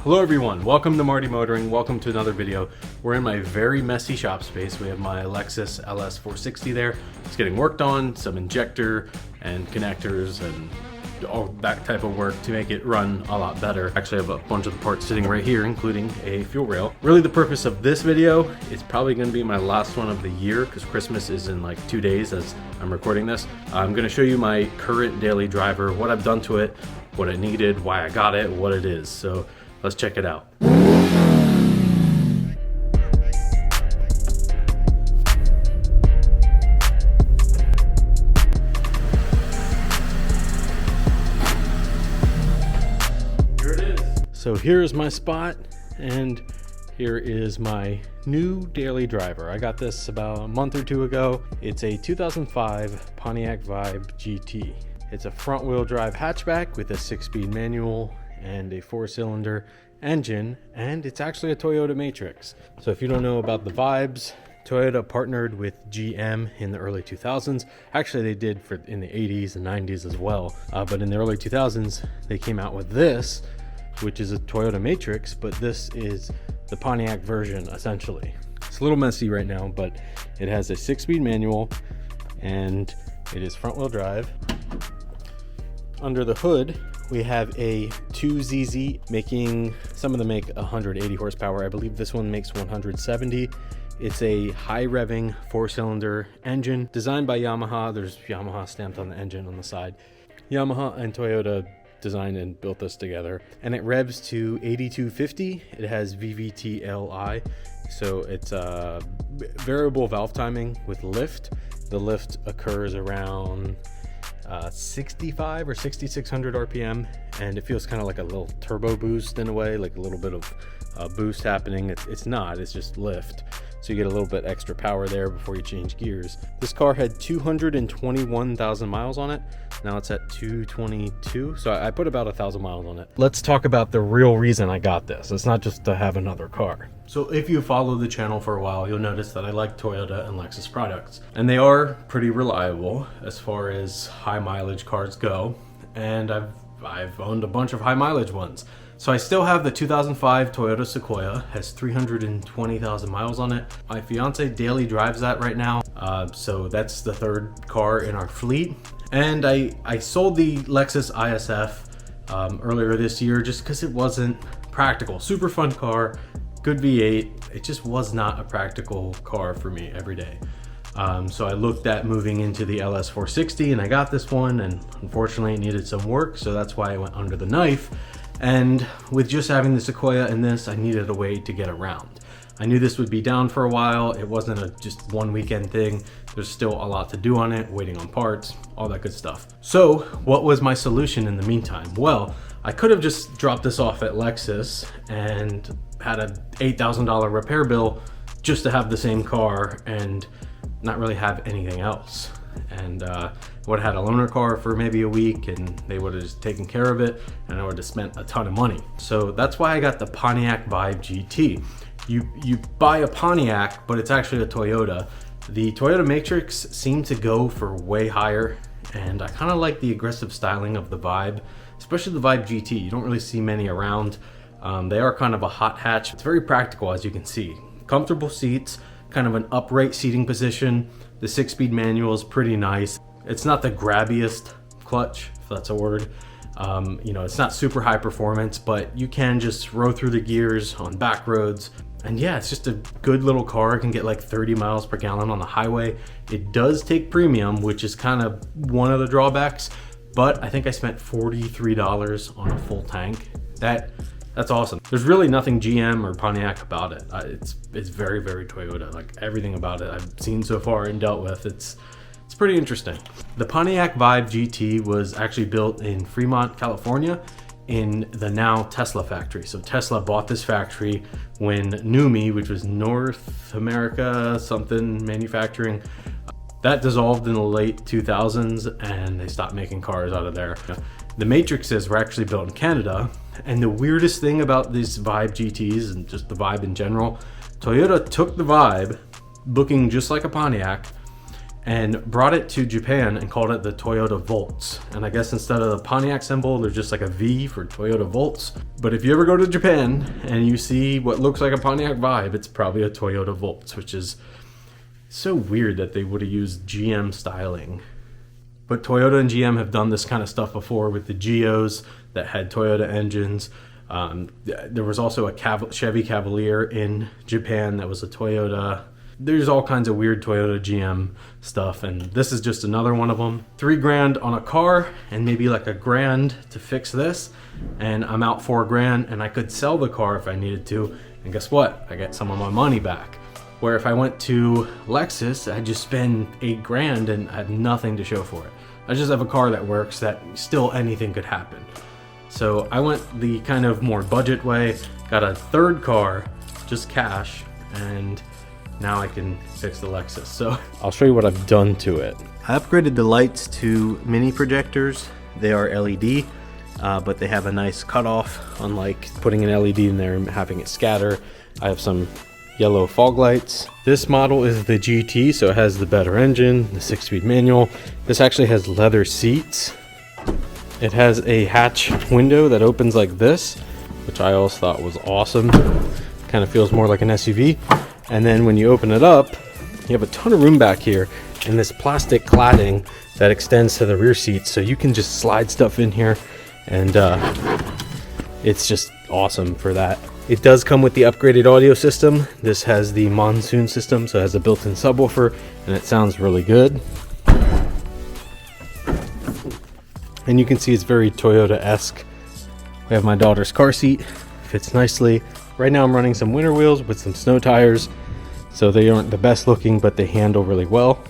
Hello everyone, welcome to Marty Motoring, welcome to another video. We're in my very messy shop space. We have my Lexus LS460 there. It's getting worked on, some injector and connectors and all that type of work to make it run a lot better. Actually, I have a bunch of the parts sitting right here, including a fuel rail. Really the purpose of this video is probably gonna be my last one of the year because Christmas is in like 2 days as I'm recording this. I'm gonna show you my current daily driver, what I've done to it, what it needed, why I got it, what it is. So let's check it out. Here it is. So here's my spot, and here is my new daily driver. I got this about a month or two ago. It's a 2005 Pontiac Vibe GT. It's a front wheel drive hatchback with a 6-speed manual and a 4-cylinder engine, and it's actually a Toyota Matrix. So if you don't know about the Vibes, Toyota partnered with GM in the early 2000s. Actually, they did in the 80s and 90s as well. But in the early 2000s, they came out with this, which is a Toyota Matrix, but this is the Pontiac version, essentially. It's a little messy right now, but it has a 6-speed manual, and it is front wheel drive. Under the hood, we have a 2ZZ making, some of them make 180 horsepower. I believe this one makes 170. It's a high revving 4-cylinder engine designed by Yamaha. There's Yamaha stamped on the engine on the side. Yamaha and Toyota designed and built this together, and it revs to 8250. It has VVT-LI, so it's a variable valve timing with lift. The lift occurs around 65 or 6600 RPM, and it feels kind of like a little turbo boost in a way, like a little bit of boost happening. It's not, it's just lift. So you get a little bit extra power there before you change gears. This car had 221,000 miles on it. Now it's at 222. So I put about 1,000 miles on it. Let's talk about the real reason I got this. It's not just to have another car. So if you follow the channel for a while, you'll notice that I like Toyota and Lexus products. And they are pretty reliable as far as high mileage cars go. And I've owned a bunch of high mileage ones. So I still have the 2005 Toyota Sequoia, has 320,000 miles on it. My fiance daily drives that right now. So that's the third car in our fleet. And I sold the Lexus ISF earlier this year just because it wasn't practical. Super fun car, good V8. It just was not a practical car for me every day. So I looked at moving into the LS460 and I got this one, and unfortunately it needed some work. So that's why I went under the knife. And with just having the Sequoia and this, I needed a way to get around. I knew this would be down for a while. It wasn't a just one weekend thing. There's still a lot to do on it, waiting on parts, all that good stuff. So what was my solution in the meantime? Well, I could have just dropped this off at Lexus and had a $8,000 repair bill just to have the same car and not really have anything else. And would have had a loaner car for maybe a week, and they would have just taken care of it, and I would have spent a ton of money. So that's why I got the Pontiac Vibe GT. You buy a Pontiac, but it's actually a Toyota. The Toyota Matrix seemed to go for way higher, and I kind of like the aggressive styling of the Vibe, especially the Vibe GT. You don't really see many around. They are kind of a hot hatch. It's very practical, as you can see. Comfortable seats, kind of an upright seating position. The 6-speed manual is pretty nice. It's not the grabbiest clutch, if that's a word. You know, it's not super high performance, but you can just row through the gears on back roads. And yeah, it's just a good little car. It can get like 30 miles per gallon on the highway. It does take premium, which is kind of one of the drawbacks, but I think I spent $43 on a full tank. That's awesome. There's really nothing GM or Pontiac about it. It's very, very Toyota. Like everything about it I've seen so far and dealt with, it's pretty interesting. The Pontiac Vibe GT was actually built in Fremont, California, in the now Tesla factory. So Tesla bought this factory when NUMMI, which was North America something manufacturing, that dissolved in the late 2000s, and they stopped making cars out of there. The Matrixes were actually built in Canada, and the weirdest thing about these Vibe GTs and just the Vibe in general, Toyota took the Vibe, looking just like a Pontiac, and brought it to Japan and called it the Toyota Volts. And I guess instead of the Pontiac symbol, there's just like a V for Toyota Volts. But if you ever go to Japan and you see what looks like a Pontiac Vibe, it's probably a Toyota Volts, which is so weird that they would have used GM styling. But Toyota and GM have done this kind of stuff before with the Geos that had Toyota engines. There was also a Chevy Cavalier in Japan that was a Toyota. There's all kinds of weird Toyota GM stuff, and this is just another one of them. $3,000 on a car and maybe like $1,000 to fix this, and I'm out $4,000, and I could sell the car if I needed to, and guess what? I get some of my money back. Where if I went to Lexus, I'd just spend $8,000 and I have nothing to show for it. I just have a car that works, that still anything could happen. So I went the kind of more budget way, got a third car, just cash, and now I can fix the Lexus. So I'll show you what I've done to it. I upgraded the lights to mini projectors. They are LED, but they have a nice cutoff, unlike putting an LED in there and having it scatter. I have some yellow fog lights. This model is the GT, so it has the better engine, the 6-speed manual. This actually has leather seats. It has a hatch window that opens like this, which I always thought was awesome. Kind of feels more like an SUV. And then when you open it up, you have a ton of room back here and this plastic cladding that extends to the rear seats, so you can just slide stuff in here, and it's just awesome for that. It does come with the upgraded audio system. This has the monsoon system, so it has a built-in subwoofer, and it sounds really good. And you can see it's very Toyota-esque. We have my daughter's car seat, fits nicely. Right now I'm running some winter wheels with some snow tires, so they aren't the best looking, but they handle really well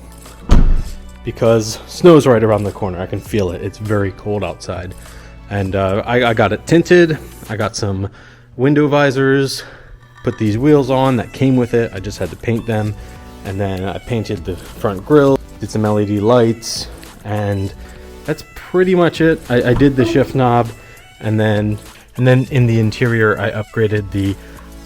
because snow's right around the corner. I can feel it. It's very cold outside. And I got it tinted. I got some window visors, put these wheels on that came with it. I just had to paint them, and then I painted the front grille, did some LED lights, and that's pretty much it. I did the shift knob, and then in the interior I upgraded the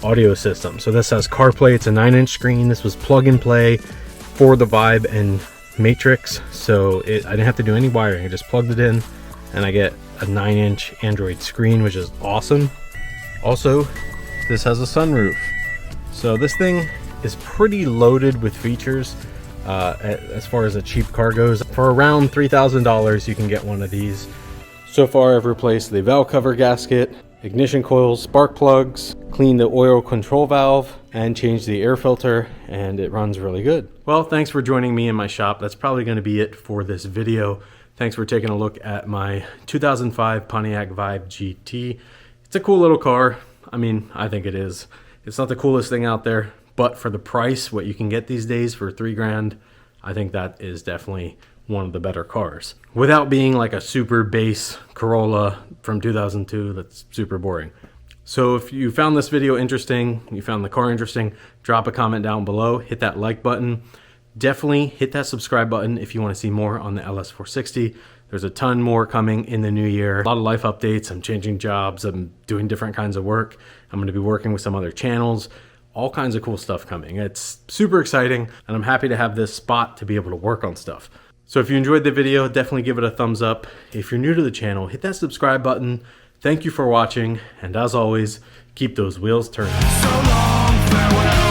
audio system. So this has CarPlay. It's a 9-inch screen. This was plug and play for the Vibe and Matrix, so I didn't have to do any wiring. I just plugged it in, and I get a 9-inch Android screen, which is awesome. Also, this has a sunroof. So this thing is pretty loaded with features as far as a cheap car goes. For around $3,000, you can get one of these. So far, I've replaced the valve cover gasket, ignition coils, spark plugs, cleaned the oil control valve, and changed the air filter, and it runs really good. Well, thanks for joining me in my shop. That's probably going to be it for this video. Thanks for taking a look at my 2005 Pontiac Vibe GT. It's a cool little car. I mean, I think it is. It's not the coolest thing out there, but for the price, what you can get these days for $3,000, I think that is definitely one of the better cars. Without being like a super base Corolla from 2002 that's super boring. So if you found this video interesting, you found the car interesting, drop a comment down below, hit that like button. Definitely hit that subscribe button if you want to see more on the LS460. There's a ton more coming in the new year. A lot of life updates. I'm changing jobs. I'm doing different kinds of work. I'm going to be working with some other channels. All kinds of cool stuff coming. It's super exciting, and I'm happy to have this spot to be able to work on stuff. So if you enjoyed the video, definitely give it a thumbs up. If you're new to the channel, hit that subscribe button. Thank you for watching, and as always, keep those wheels turning. So long, farewell.